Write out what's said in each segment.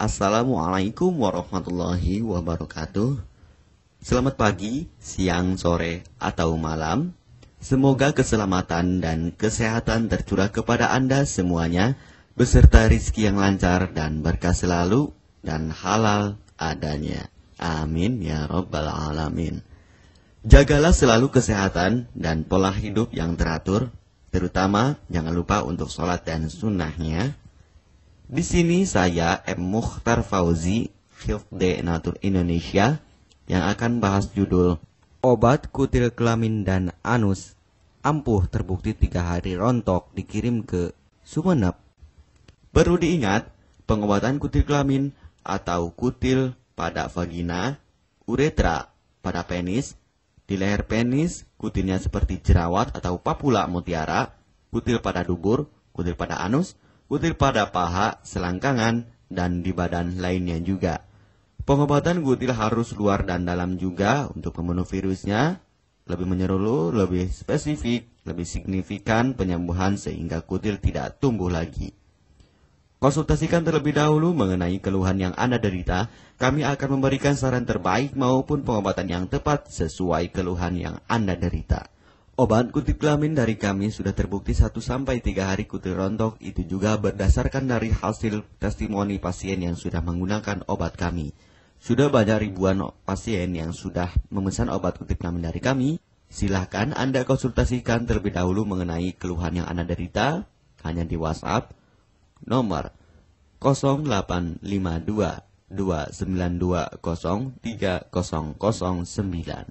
Assalamualaikum warahmatullahi wabarakatuh. Selamat pagi, siang, sore, atau malam. Semoga keselamatan dan kesehatan tercurah kepada Anda semuanya, beserta rizki yang lancar dan berkah selalu, dan halal adanya. Amin ya rabbal alamin. Jagalah selalu kesehatan dan pola hidup yang teratur, terutama jangan lupa untuk sholat dan sunnahnya. Di sini saya M. Mukhtar Fauzi, Hifdz Natur Indonesia, yang akan bahas judul Obat Kutil Kelamin dan Anus ampuh terbukti 3 hari rontok dikirim ke Sumeneb. Perlu diingat, pengobatan kutil kelamin atau kutil pada vagina, uretra pada penis, di leher penis, kutilnya seperti jerawat atau papula mutiara, kutil pada dubur, kutil pada anus, kutil pada paha, selangkangan, dan di badan lainnya juga. Pengobatan kutil harus luar dan dalam juga untuk membunuh virusnya, lebih menyeluruh, lebih spesifik, lebih signifikan penyembuhan sehingga kutil tidak tumbuh lagi. Konsultasikan terlebih dahulu mengenai keluhan yang Anda derita, kami akan memberikan saran terbaik maupun pengobatan yang tepat sesuai keluhan yang Anda derita. Obat kutil kelamin dari kami sudah terbukti 1-3 hari kutil rontok, itu juga berdasarkan dari hasil testimoni pasien yang sudah menggunakan obat kami. Sudah banyak ribuan pasien yang sudah memesan obat kutil kelamin dari kami. Silahkan Anda konsultasikan terlebih dahulu mengenai keluhan yang Anda derita, hanya di WhatsApp nomor 0852 292 03009.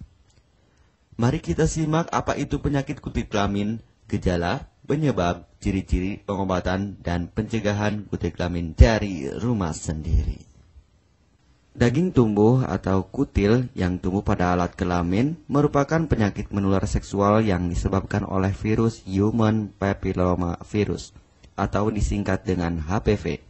Mari kita simak apa itu penyakit kutil kelamin, gejala, penyebab, ciri-ciri, pengobatan, dan pencegahan kutil kelamin dari rumah sendiri. Daging tumbuh atau kutil yang tumbuh pada alat kelamin merupakan penyakit menular seksual yang disebabkan oleh virus Human Papilloma Virus atau disingkat dengan HPV.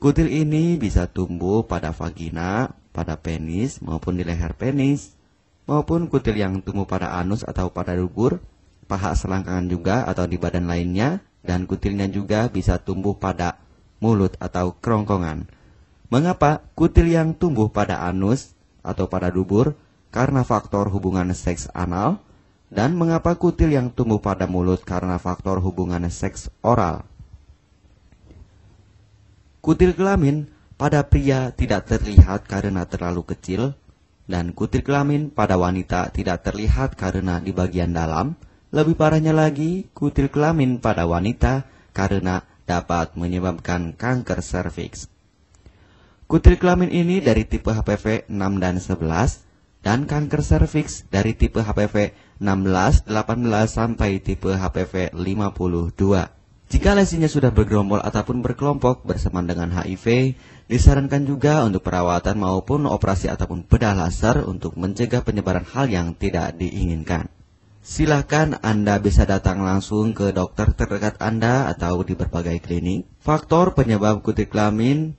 Kutil ini bisa tumbuh pada vagina, pada penis, maupun di leher penis, maupun kutil yang tumbuh pada anus atau pada dubur, paha selangkangan juga atau di badan lainnya, dan kutilnya juga bisa tumbuh pada mulut atau kerongkongan. Mengapa kutil yang tumbuh pada anus atau pada dubur? Karena faktor hubungan seks anal. Dan mengapa kutil yang tumbuh pada mulut? Karena faktor hubungan seks oral. Kutil kelamin pada pria tidak terlihat karena terlalu kecil, dan kutil kelamin pada wanita tidak terlihat karena di bagian dalam. Lebih parahnya lagi, kutil kelamin pada wanita karena dapat menyebabkan kanker serviks. Kutil kelamin ini dari tipe HPV 6 dan 11, dan kanker serviks dari tipe HPV 16, 18 sampai tipe HPV 52. Jika lesinya sudah bergerombol ataupun berkelompok bersamaan dengan HIV, disarankan juga untuk perawatan maupun operasi ataupun bedah laser untuk mencegah penyebaran hal yang tidak diinginkan. Silakan Anda bisa datang langsung ke dokter terdekat Anda atau di berbagai klinik. Faktor penyebab kutil kelamin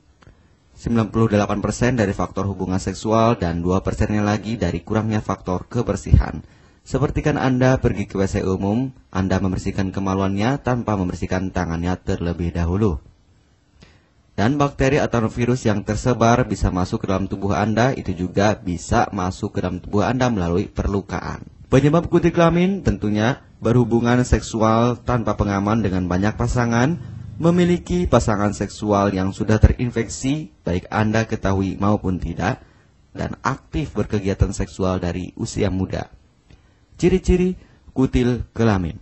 98% dari faktor hubungan seksual dan 2%-nya lagi dari kurangnya faktor kebersihan. Sepertikan Anda pergi ke WC umum, Anda membersihkan kemaluannya tanpa membersihkan tangannya terlebih dahulu. Dan bakteri atau virus yang tersebar bisa masuk ke dalam tubuh Anda, itu juga bisa masuk ke dalam tubuh Anda melalui perlukaan. Penyebab kutil kelamin tentunya berhubungan seksual tanpa pengaman dengan banyak pasangan, memiliki pasangan seksual yang sudah terinfeksi, baik Anda ketahui maupun tidak, dan aktif berkegiatan seksual dari usia muda. Ciri-ciri kutil kelamin: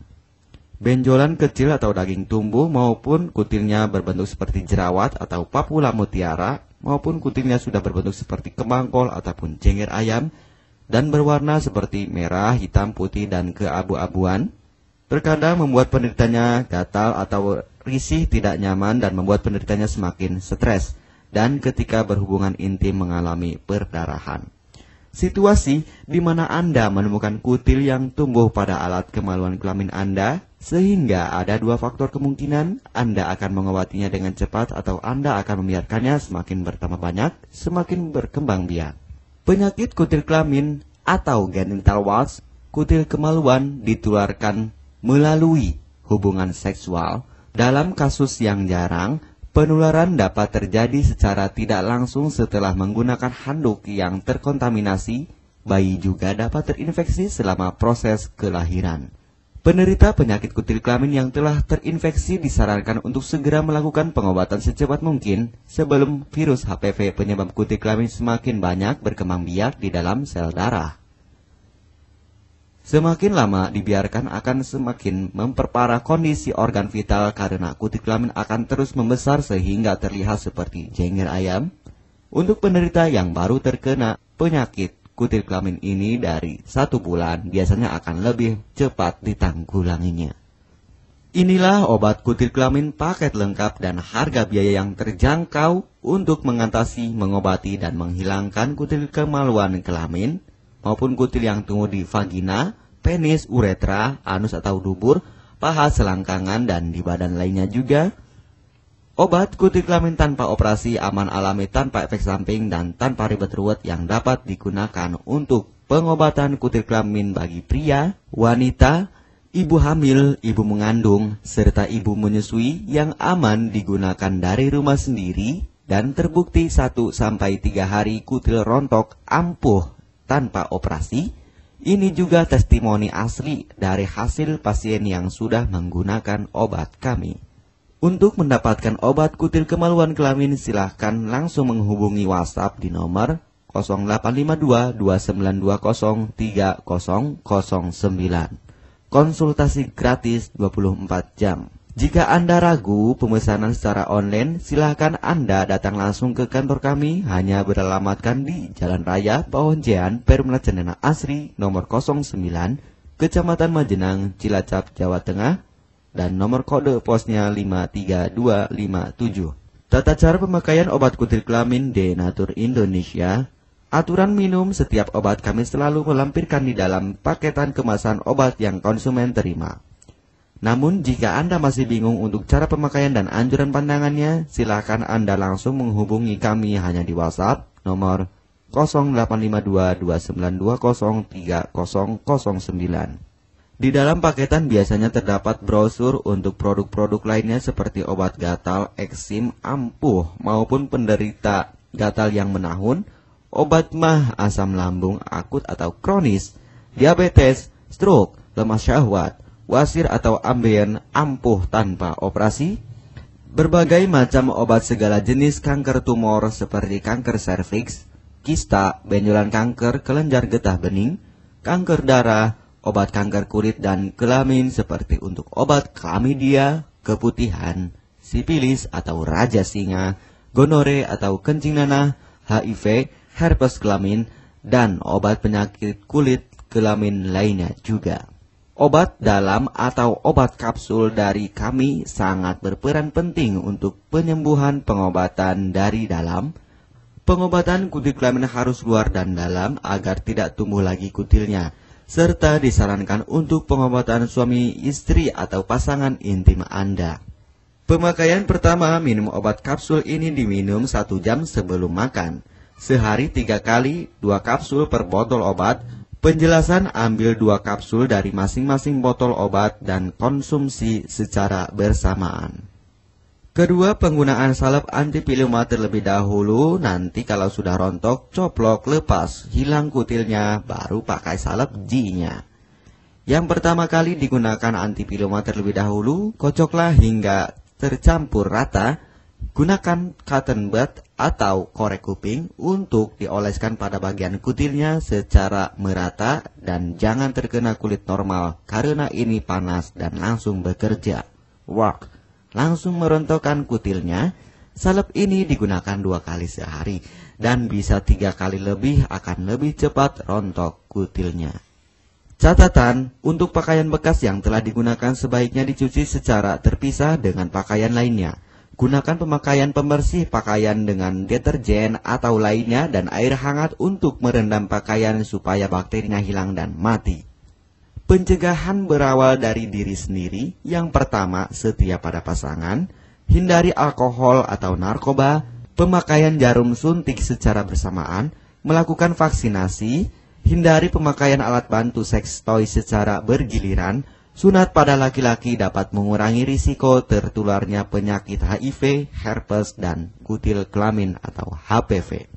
benjolan kecil atau daging tumbuh maupun kutilnya berbentuk seperti jerawat atau papula mutiara, maupun kutilnya sudah berbentuk seperti kembang kol ataupun cengir ayam, dan berwarna seperti merah, hitam, putih, dan keabu-abuan. Terkadang membuat penderitanya gatal atau risih, tidak nyaman, dan membuat penderitanya semakin stres, dan ketika berhubungan intim mengalami perdarahan. Situasi di mana Anda menemukan kutil yang tumbuh pada alat kemaluan kelamin Anda, sehingga ada 2 faktor kemungkinan: Anda akan mengobatinya dengan cepat atau Anda akan membiarkannya semakin bertambah banyak, semakin berkembang biak. Penyakit kutil kelamin atau genital warts, kutil kemaluan, ditularkan melalui hubungan seksual. Dalam kasus yang jarang, Penularan dapat terjadi secara tidak langsung setelah menggunakan handuk yang terkontaminasi. Bayi juga dapat terinfeksi selama proses kelahiran. Penderita penyakit kutil kelamin yang telah terinfeksi disarankan untuk segera melakukan pengobatan secepat mungkin sebelum virus HPV penyebab kutil kelamin semakin banyak berkembang biak di dalam sel darah. Semakin lama dibiarkan akan semakin memperparah kondisi organ vital karena kutil kelamin akan terus membesar sehingga terlihat seperti jengger ayam. Untuk penderita yang baru terkena penyakit kutil kelamin ini dari 1 bulan biasanya akan lebih cepat ditanggulanginya. Inilah obat kutil kelamin paket lengkap dan harga biaya yang terjangkau untuk mengatasi, mengobati, dan menghilangkan kutil kemaluan kelamin maupun kutil yang tumbuh di vagina, penis, uretra, anus atau dubur, paha, selangkangan, dan di badan lainnya juga. Obat kutil kelamin tanpa operasi, aman alami, tanpa efek samping, dan tanpa ribet ruwet yang dapat digunakan untuk pengobatan kutil kelamin bagi pria, wanita, ibu hamil, ibu mengandung, serta ibu menyusui yang aman digunakan dari rumah sendiri dan terbukti 1-3 hari kutil rontok ampuh tanpa operasi. Ini juga testimoni asli dari hasil pasien yang sudah menggunakan obat kami. Untuk mendapatkan obat kutil kemaluan kelamin, silahkan langsung menghubungi WhatsApp di nomor 0852 2920 3009. Konsultasi gratis 24 jam. Jika Anda ragu pemesanan secara online, silahkan Anda datang langsung ke kantor kami, hanya beralamatkan di Jalan Raya Pahonjean, Perumna Cendana Asri, nomor 09, Kecamatan Majenang, Cilacap, Jawa Tengah, dan nomor kode posnya 53257. Tata cara pemakaian obat kutil kelamin Denatur Indonesia. Aturan minum setiap obat kami selalu melampirkan di dalam paketan kemasan obat yang konsumen terima. Namun, jika Anda masih bingung untuk cara pemakaian dan anjuran pandangannya, silakan Anda langsung menghubungi kami hanya di WhatsApp nomor 0852 2920 3009. Di dalam paketan biasanya terdapat brosur untuk produk-produk lainnya seperti obat gatal, eksim, ampuh, maupun penderita gatal yang menahun, obat mah, asam lambung akut atau kronis, diabetes, stroke, lemah syahwat, wasir atau ambien ampuh tanpa operasi, berbagai macam obat segala jenis kanker tumor seperti kanker serviks, kista, benjolan kanker, kelenjar getah bening, kanker darah, obat kanker kulit dan kelamin seperti untuk obat klamidia, keputihan, sipilis atau raja singa, gonore atau kencing nanah, HIV, herpes kelamin, dan obat penyakit kulit kelamin lainnya juga. Obat dalam atau obat kapsul dari kami sangat berperan penting untuk penyembuhan pengobatan dari dalam. Pengobatan kutil kelamin harus luar dan dalam agar tidak tumbuh lagi kutilnya, serta disarankan untuk pengobatan suami istri atau pasangan intim Anda. Pemakaian pertama, minum obat kapsul ini diminum 1 jam sebelum makan. Sehari 3 kali, 2 kapsul per botol obat. Penjelasan, ambil 2 kapsul dari masing-masing botol obat dan konsumsi secara bersamaan. Kedua, penggunaan salep antipiluma terlebih dahulu, nanti kalau sudah rontok, coplok, lepas, hilang kutilnya, baru pakai salep G-nya. Yang pertama kali digunakan antipiluma terlebih dahulu, kocoklah hingga tercampur rata. Gunakan cotton bud atau korek kuping untuk dioleskan pada bagian kutilnya secara merata dan jangan terkena kulit normal karena ini panas dan langsung bekerja. Work, langsung merontokkan kutilnya. Salep ini digunakan 2 kali sehari dan bisa 3 kali lebih akan lebih cepat rontok kutilnya. Catatan, untuk pakaian bekas yang telah digunakan sebaiknya dicuci secara terpisah dengan pakaian lainnya. Gunakan pemakaian pembersih pakaian dengan deterjen atau lainnya dan air hangat untuk merendam pakaian supaya bakterinya hilang dan mati. Pencegahan berawal dari diri sendiri. Yang pertama, setia pada pasangan, hindari alkohol atau narkoba, pemakaian jarum suntik secara bersamaan, melakukan vaksinasi, hindari pemakaian alat bantu seks toy secara bergiliran, Sunat pada laki-laki dapat mengurangi risiko tertularnya penyakit HIV, herpes, dan kutil kelamin atau HPV.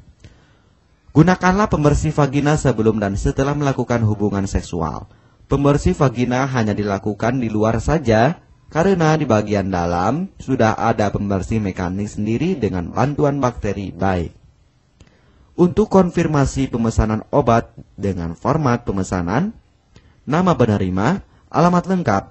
Gunakanlah pembersih vagina sebelum dan setelah melakukan hubungan seksual. Pembersih vagina hanya dilakukan di luar saja, karena di bagian dalam sudah ada pembersih mekanik sendiri dengan bantuan bakteri baik. Untuk konfirmasi pemesanan obat dengan format pemesanan, nama penerima, alamat lengkap,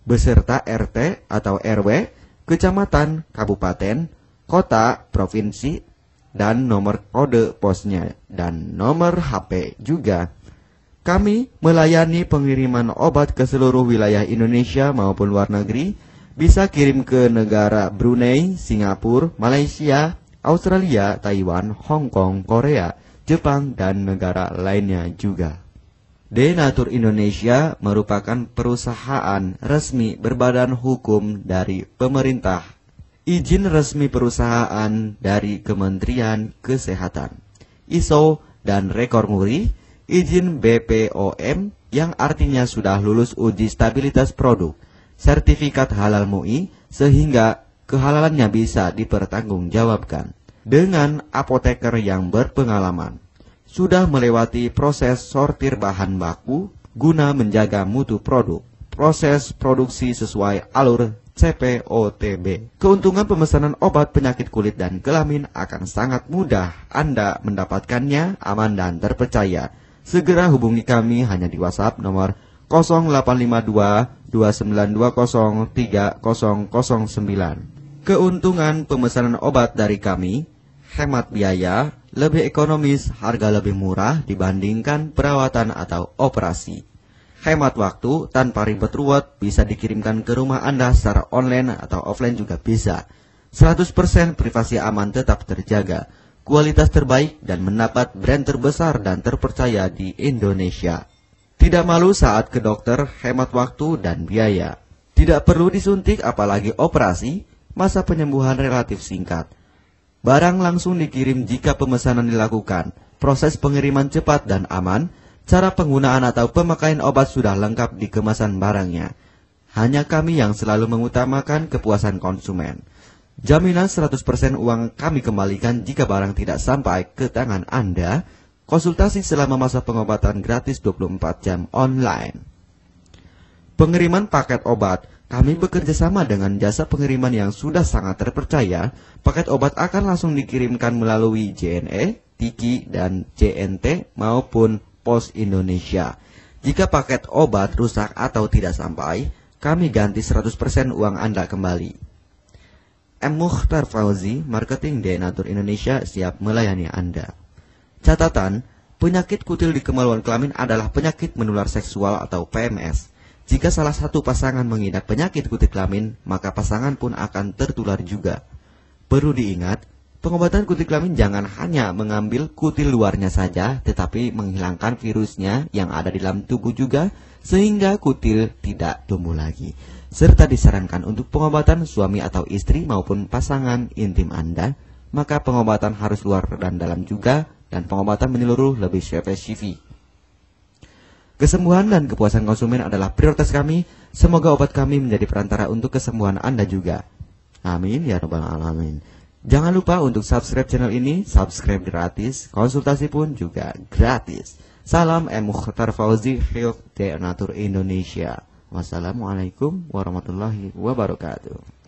beserta RT atau RW, kecamatan, kabupaten, kota, provinsi, dan nomor kode posnya, dan nomor HP juga. Kami melayani pengiriman obat ke seluruh wilayah Indonesia maupun luar negeri, bisa kirim ke negara Brunei, Singapura, Malaysia, Australia, Taiwan, Hong Kong, Korea, Jepang, dan negara lainnya juga. Denatur Indonesia merupakan perusahaan resmi berbadan hukum dari pemerintah. Izin resmi perusahaan dari Kementerian Kesehatan, ISO dan rekor muri, izin BPOM yang artinya sudah lulus uji stabilitas produk, sertifikat halal MUI sehingga kehalalannya bisa dipertanggungjawabkan, dengan apoteker yang berpengalaman, sudah melewati proses sortir bahan baku guna menjaga mutu produk, proses produksi sesuai alur CPOTB. Keuntungan pemesanan obat penyakit kulit dan kelamin akan sangat mudah. Anda mendapatkannya aman dan terpercaya. Segera hubungi kami hanya di WhatsApp nomor 0852 2920 3009. Keuntungan pemesanan obat dari kami, hemat biaya, lebih ekonomis, harga lebih murah dibandingkan perawatan atau operasi. Hemat waktu tanpa ribet ruwet, bisa dikirimkan ke rumah Anda secara online atau offline juga bisa. 100% privasi aman tetap terjaga, kualitas terbaik dan mendapat brand terbesar dan terpercaya di Indonesia. Tidak malu saat ke dokter, hemat waktu dan biaya. Tidak perlu disuntik apalagi operasi, masa penyembuhan relatif singkat. Barang langsung dikirim jika pemesanan dilakukan, proses pengiriman cepat dan aman. Cara penggunaan atau pemakaian obat sudah lengkap di kemasan barangnya. Hanya kami yang selalu mengutamakan kepuasan konsumen. Jaminan 100% uang kami kembalikan jika barang tidak sampai ke tangan Anda. Konsultasi selama masa pengobatan gratis 24 jam online. Pengiriman paket obat. Kami bekerja sama dengan jasa pengiriman yang sudah sangat terpercaya. Paket obat akan langsung dikirimkan melalui JNE, Tiki, dan JNT maupun Pos Indonesia. Jika paket obat rusak atau tidak sampai, kami ganti 100% uang Anda kembali. M. Mukhtar Fauzi, Marketing Denatur Indonesia, siap melayani Anda. Catatan, penyakit kutil di kemaluan kelamin adalah penyakit menular seksual atau PMS. Jika salah satu pasangan mengidap penyakit kutil kelamin, maka pasangan pun akan tertular juga. Perlu diingat, pengobatan kutil kelamin jangan hanya mengambil kutil luarnya saja, tetapi menghilangkan virusnya yang ada di dalam tubuh juga, sehingga kutil tidak tumbuh lagi. Serta disarankan untuk pengobatan suami atau istri maupun pasangan intim Anda, maka pengobatan harus luar dan dalam juga, dan pengobatan menyeluruh lebih spesifik. Kesembuhan dan kepuasan konsumen adalah prioritas kami. Semoga obat kami menjadi perantara untuk kesembuhan Anda juga. Amin ya rabbal alamin. Jangan lupa untuk subscribe channel ini, subscribe gratis, konsultasi pun juga gratis. Salam M. Mukhtar Fauzi, Health Denatur Indonesia. Wassalamualaikum warahmatullahi wabarakatuh.